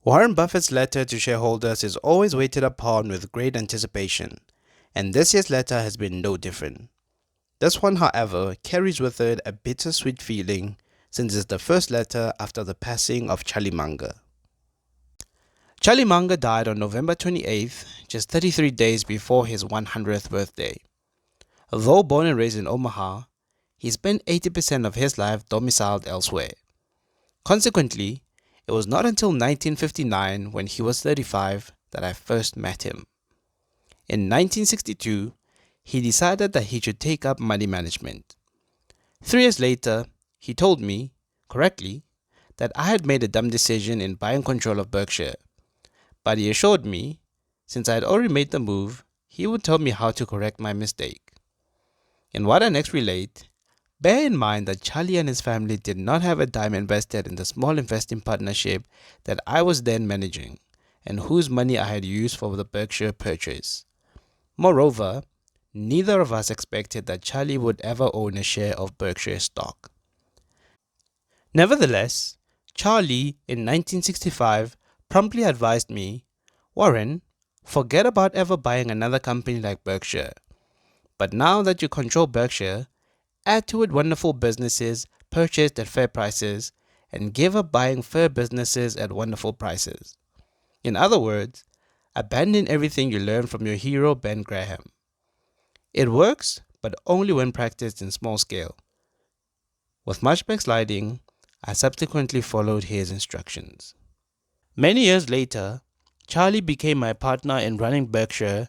Warren Buffett's letter to shareholders is always waited upon with great anticipation, and this year's letter has been no different. This one, however, carries with it a bittersweet feeling since it's the first letter after the passing of Charlie Munger. Charlie Munger died on November 28th, just 33 days before his 100th birthday. Although born and raised in Omaha, he spent 80% of his life domiciled elsewhere. Consequently, it was not until 1959, when he was 35, that I first met him. In 1962, he decided that he should take up money management. 3 years later, he told me, correctly, that I had made a dumb decision in buying control of Berkshire. But he assured me, since I had already made the move, he would tell me how to correct my mistake. In what I next relate, bear in mind that Charlie and his family did not have a dime invested in the small investing partnership that I was then managing, and whose money I had used for the Berkshire purchase. Moreover, neither of us expected that Charlie would ever own a share of Berkshire stock. Nevertheless, Charlie, in 1965, promptly advised me, "Warren, forget about ever buying another company like Berkshire. But now that you control Berkshire, add to it wonderful businesses purchased at fair prices, and give up buying fair businesses at wonderful prices. In other words, abandon everything you learned from your hero Ben Graham. It works, but only when practiced in small scale." With much backsliding, I subsequently followed his instructions. Many years later, Charlie became my partner in running Berkshire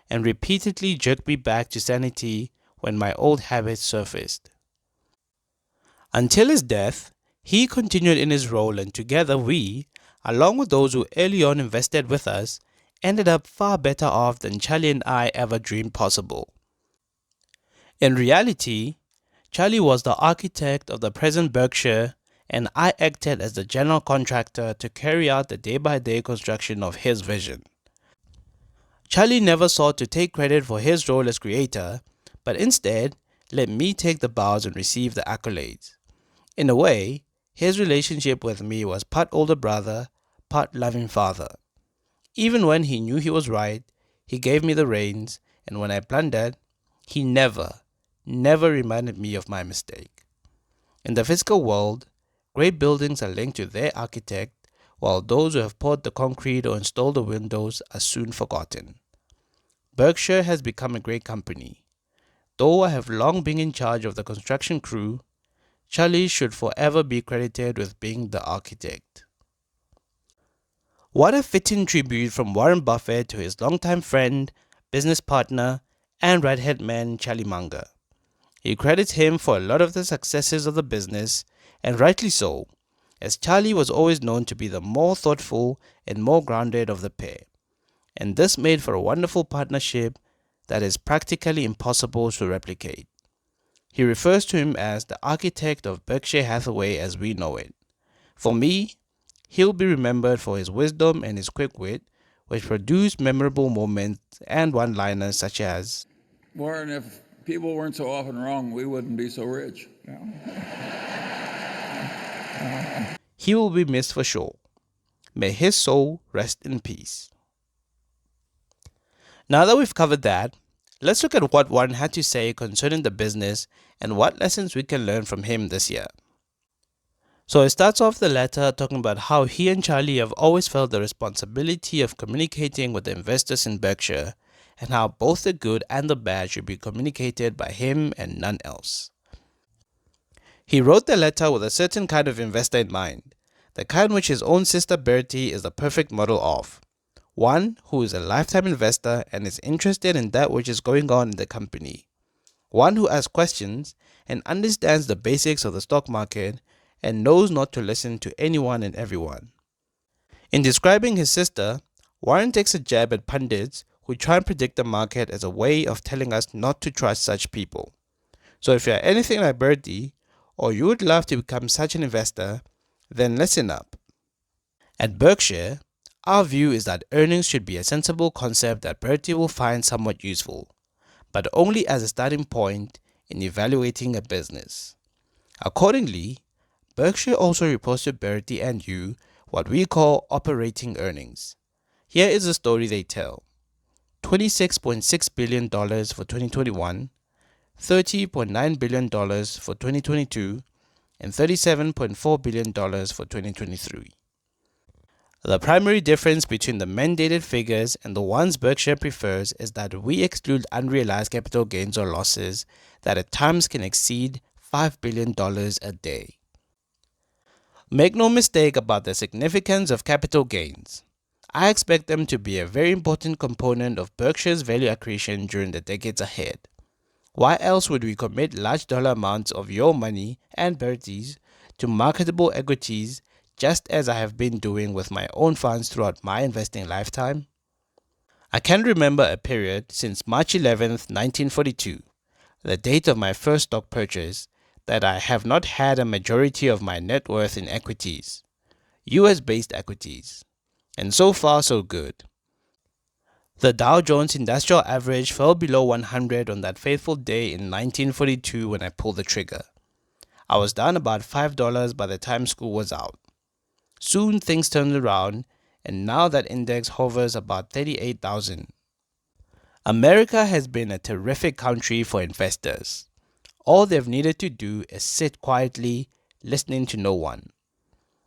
and repeatedly jerked me back to sanity when my old habits surfaced. Until his death, he continued in his role, and together we, along with those who early on invested with us, ended up far better off than Charlie and I ever dreamed possible. In reality, Charlie was the architect of the present Berkshire, and I acted as the general contractor to carry out the day-by-day construction of his vision. Charlie never sought to take credit for his role as creator, but instead let me take the bows and receive the accolades. In a way, his relationship with me was part older brother, part loving father. Even when he knew he was right, he gave me the reins, and when I blundered, he never reminded me of my mistake. In the physical world, great buildings are linked to their architect, while those who have poured the concrete or installed the windows are soon forgotten. Berkshire has become a great company. Though I have long been in charge of the construction crew, Charlie should forever be credited with being the architect. What a fitting tribute from Warren Buffett to his longtime friend, business partner, and right-hand man Charlie Munger. He credits him for a lot of the successes of the business, and rightly so, as Charlie was always known to be the more thoughtful and more grounded of the pair. And this made for a wonderful partnership that is practically impossible to replicate. He refers to him as the architect of Berkshire Hathaway as we know it. For me, he'll be remembered for his wisdom and his quick wit, which produced memorable moments and one-liners such as, "Warren, if people weren't so often wrong, we wouldn't be so rich." He will be missed for sure. May his soul rest in peace. Now that we've covered that, let's look at what Warren had to say concerning the business and what lessons we can learn from him this year. So it starts off the letter talking about how he and Charlie have always felt the responsibility of communicating with the investors in Berkshire, and how both the good and the bad should be communicated by him and none else. He wrote the letter with a certain kind of investor in mind, the kind which his own sister Bertie is the perfect model of. One who is a lifetime investor and is interested in that which is going on in the company. One who asks questions and understands the basics of the stock market and knows not to listen to anyone and everyone. In describing his sister, Warren takes a jab at pundits who try and predict the market as a way of telling us not to trust such people. So if you are anything like Bertie, or you would love to become such an investor, then listen up. At Berkshire, our view is that earnings should be a sensible concept that Bertie will find somewhat useful, but only as a starting point in evaluating a business. Accordingly, Berkshire also reports to Bertie and you what we call operating earnings. Here is the story they tell. $26.6 billion for 2021, $30.9 billion for 2022, and $37.4 billion for 2023. The primary difference between the mandated figures and the ones Berkshire prefers is that we exclude unrealized capital gains or losses that at times can exceed $5 billion a day. Make no mistake about the significance of capital gains. I expect them to be a very important component of Berkshire's value accretion during the decades ahead. Why else would we commit large dollar amounts of your money and Bertie's to marketable equities, just as I have been doing with my own funds throughout my investing lifetime? I can remember a period since March 11th, 1942, the date of my first stock purchase, that I have not had a majority of my net worth in equities, US-based equities, and so far so good. The Dow Jones Industrial Average fell below 100 on that fateful day in 1942 when I pulled the trigger. I was down about $5 by the time school was out. Soon things turned around, and now that index hovers about 38,000. America has been a terrific country for investors. All they've needed to do is sit quietly, listening to no one.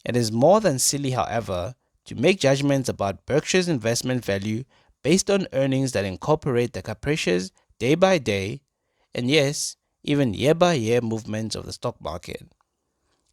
It is more than silly, however, to make judgments about Berkshire's investment value based on earnings that incorporate the capricious day-by-day, and yes, even year-by-year movements of the stock market.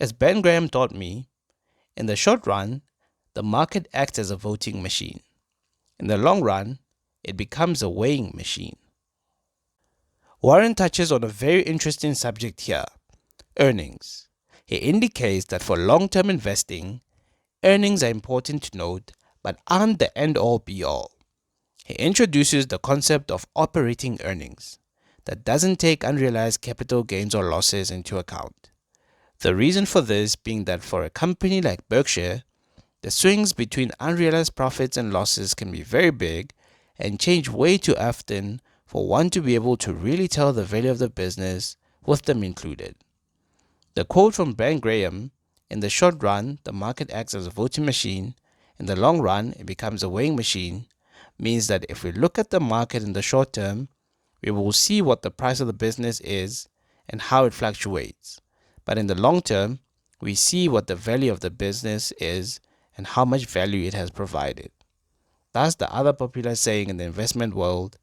As Ben Graham taught me, in the short run, the market acts as a voting machine. In the long run, it becomes a weighing machine. Warren touches on a very interesting subject here, earnings. He indicates that for long-term investing, earnings are important to note, but aren't the end-all be-all. He introduces the concept of operating earnings that doesn't take unrealized capital gains or losses into account. The reason for this being that for a company like Berkshire, the swings between unrealized profits and losses can be very big and change way too often for one to be able to really tell the value of the business with them included. The quote from Ben Graham, "In the short run, the market acts as a voting machine. In the long run, it becomes a weighing machine," means that if we look at the market in the short term, we will see what the price of the business is and how it fluctuates. But in the long term, we see what the value of the business is and how much value it has provided. That's the other popular saying in the investment world: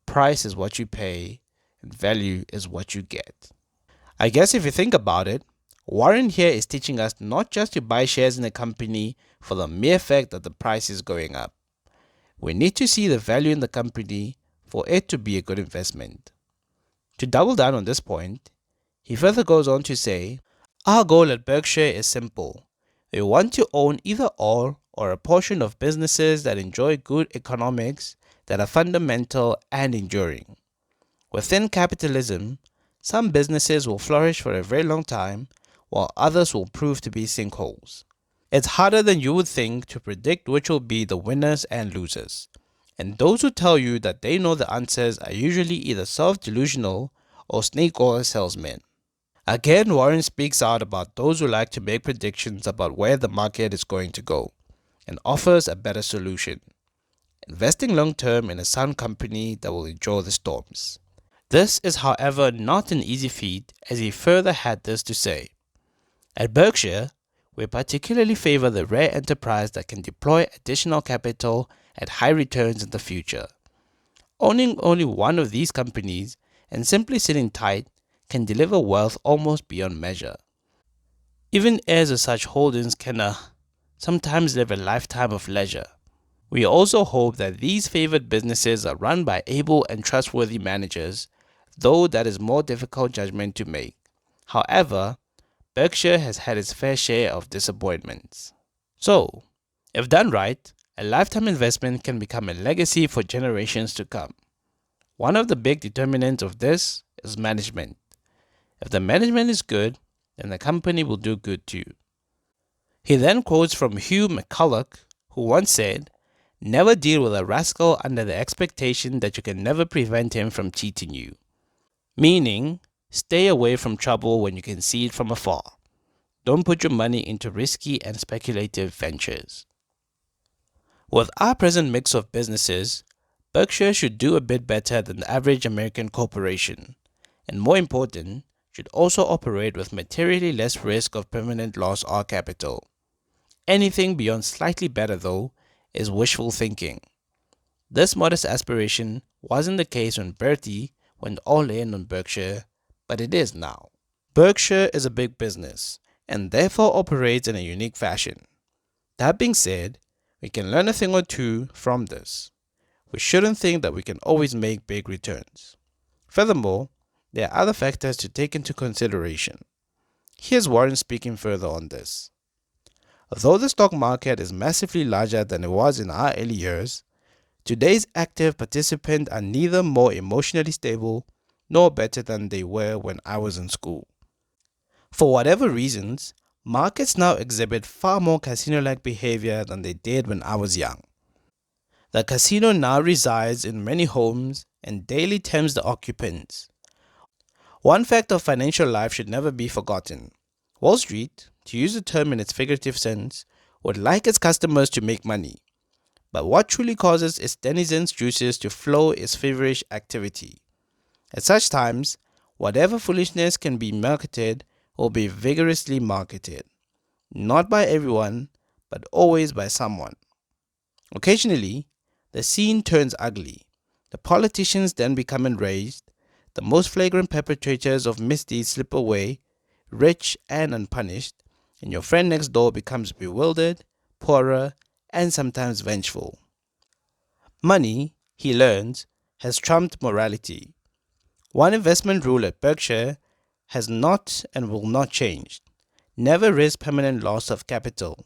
price is what you pay and value is what you get. I guess if you think about it, Warren here is teaching us not just to buy shares in a company for the mere fact that the price is going up. We need to see the value in the company for it to be a good investment. To double down on this point, he further goes on to say, our goal at Berkshire is simple. We want to own either all or a portion of businesses that enjoy good economics that are fundamental and enduring. Within capitalism, some businesses will flourish for a very long time, while others will prove to be sinkholes. It's harder than you would think to predict which will be the winners and losers. And those who tell you that they know the answers are usually either self-delusional or snake oil salesmen. Again, Warren speaks out about those who like to make predictions about where the market is going to go and offers a better solution: investing long-term in a sound company that will endure the storms. This is, however, not an easy feat, as he further had this to say. At Berkshire, we particularly favor the rare enterprise that can deploy additional capital at high returns in the future. Owning only one of these companies and simply sitting tight can deliver wealth almost beyond measure. Even heirs of such holdings can sometimes live a lifetime of leisure. We also hope that these favored businesses are run by able and trustworthy managers, though that is more difficult judgment to make. However, Berkshire has had its fair share of disappointments. So, if done right, a lifetime investment can become a legacy for generations to come. One of the big determinants of this is management. If the management is good, then the company will do good too. He then quotes from Hugh McCulloch, who once said, "Never deal with a rascal under the expectation that you can never prevent him from cheating you." Meaning, stay away from trouble when you can see it from afar. don't put your money into risky and speculative ventures. With our present mix of businesses, Berkshire should do a bit better than the average American corporation, and more important, should also operate with materially less risk of permanent loss or capital. Anything beyond slightly better, though, is wishful thinking. This modest aspiration wasn't the case when Bertie went all in on Berkshire, but it is now. Berkshire is a big business, and therefore operates in a unique fashion. That being said, we can learn a thing or two from this. We shouldn't think that we can always make big returns. Furthermore, there are other factors to take into consideration. Here's Warren speaking further on this. Although the stock market is massively larger than it was in our early years, today's active participants are neither more emotionally stable nor better than they were when I was in school. For whatever reasons, markets now exhibit far more casino-like behavior than they did when I was young. The casino now resides in many homes and daily tempts the occupants. One fact of financial life should never be forgotten. Wall Street, to use the term in its figurative sense, would like its customers to make money. But what truly causes its denizens' juices to flow is feverish activity. At such times, whatever foolishness can be marketed will be vigorously marketed. Not by everyone, but always by someone. Occasionally, the scene turns ugly. The politicians then become enraged. The most flagrant perpetrators of misdeeds slip away, rich and unpunished, and your friend next door becomes bewildered, poorer, and sometimes vengeful. Money, he learns, has trumped morality. One investment rule at Berkshire has not and will not change. Never risk permanent loss of capital.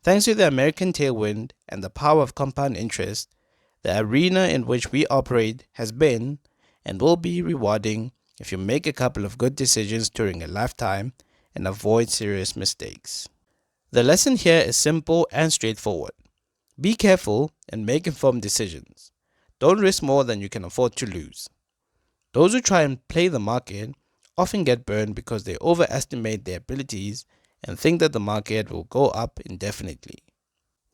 Thanks to the American tailwind and the power of compound interest, the arena in which we operate has been and will be rewarding if you make a couple of good decisions during a lifetime and avoid serious mistakes. The lesson here is simple and straightforward. Be careful and make informed decisions. Don't risk more than you can afford to lose. Those who try and play the market often get burned because they overestimate their abilities and think that the market will go up indefinitely.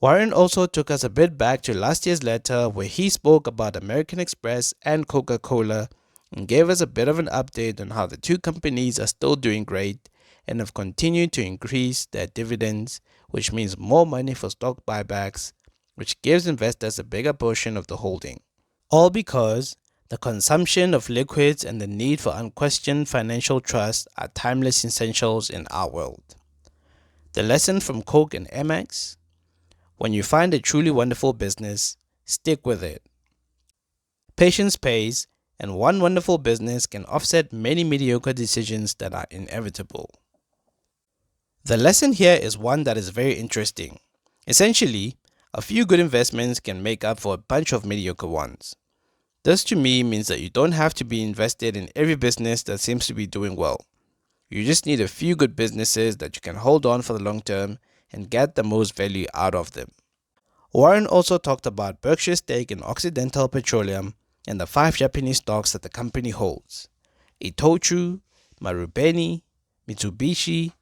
Warren also took us a bit back to last year's letter where he spoke about American Express and Coca-Cola and gave us a bit of an update on how the two companies are still doing great and have continued to increase their dividends, which means more money for stock buybacks, which gives investors a bigger portion of the holding. All because the consumption of liquids and the need for unquestioned financial trust are timeless essentials in our world. The lesson from Coke and Amex? When you find a truly wonderful business, stick with it. Patience pays, and one wonderful business can offset many mediocre decisions that are inevitable. The lesson here is one that is very interesting. Essentially, a few good investments can make up for a bunch of mediocre ones. This to me means that you don't have to be invested in every business that seems to be doing well. You just need a few good businesses that you can hold on for the long term and get the most value out of them. Warren also talked about Berkshire's stake in Occidental Petroleum and the 5 Japanese stocks that the company holds: Itochu, Marubeni, Mitsubishi,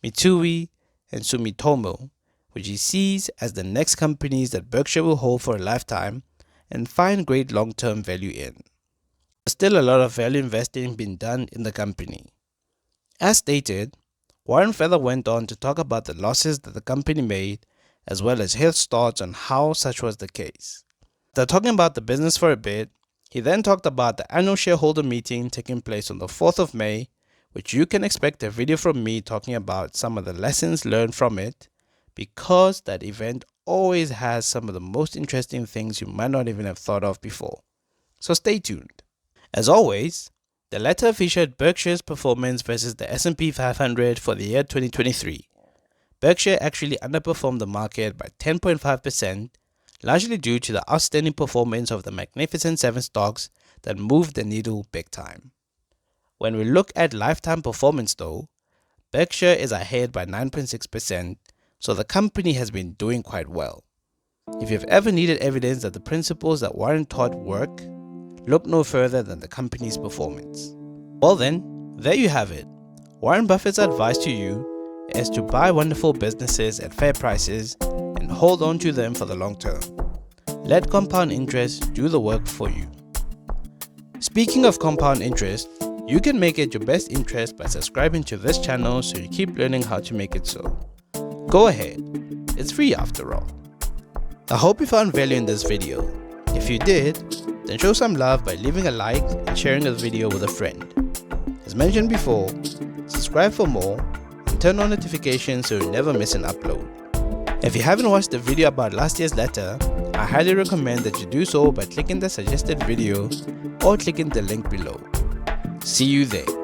Mitsui, and Sumitomo, which he sees as the next companies that Berkshire will hold for a lifetime and find great long-term value in. There's still a lot of value investing being done in the company. As stated, Warren further went on to talk about the losses that the company made, as well as his thoughts on how such was the case. After talking about the business for a bit, he then talked about the annual shareholder meeting taking place on the 4th of May, which you can expect a video from me talking about some of the lessons learned from it, because that event always has some of the most interesting things you might not even have thought of before. So stay tuned. As always, the letter featured Berkshire's performance versus the S&P 500 for the year 2023. Berkshire actually underperformed the market by 10.5%, largely due to the outstanding performance of the Magnificent 7 stocks that moved the needle big time. When we look at lifetime performance though, Berkshire is ahead by 9.6%, so the company has been doing quite well. If you've ever needed evidence that the principles that Warren taught work, look no further than the company's performance. Well then, there you have it. Warren Buffett's advice to you is to buy wonderful businesses at fair prices and hold on to them for the long term. Let compound interest do the work for you. Speaking of compound interest, you can make it your best interest by subscribing to this channel so you keep learning how to make it so. Go ahead, it's free after all. I hope you found value in this video. If you did, then show some love by leaving a like and sharing this video with a friend. As mentioned before, subscribe for more and turn on notifications so you never miss an upload. If you haven't watched the video about last year's letter, I highly recommend that you do so by clicking the suggested video or clicking the link below. See you there.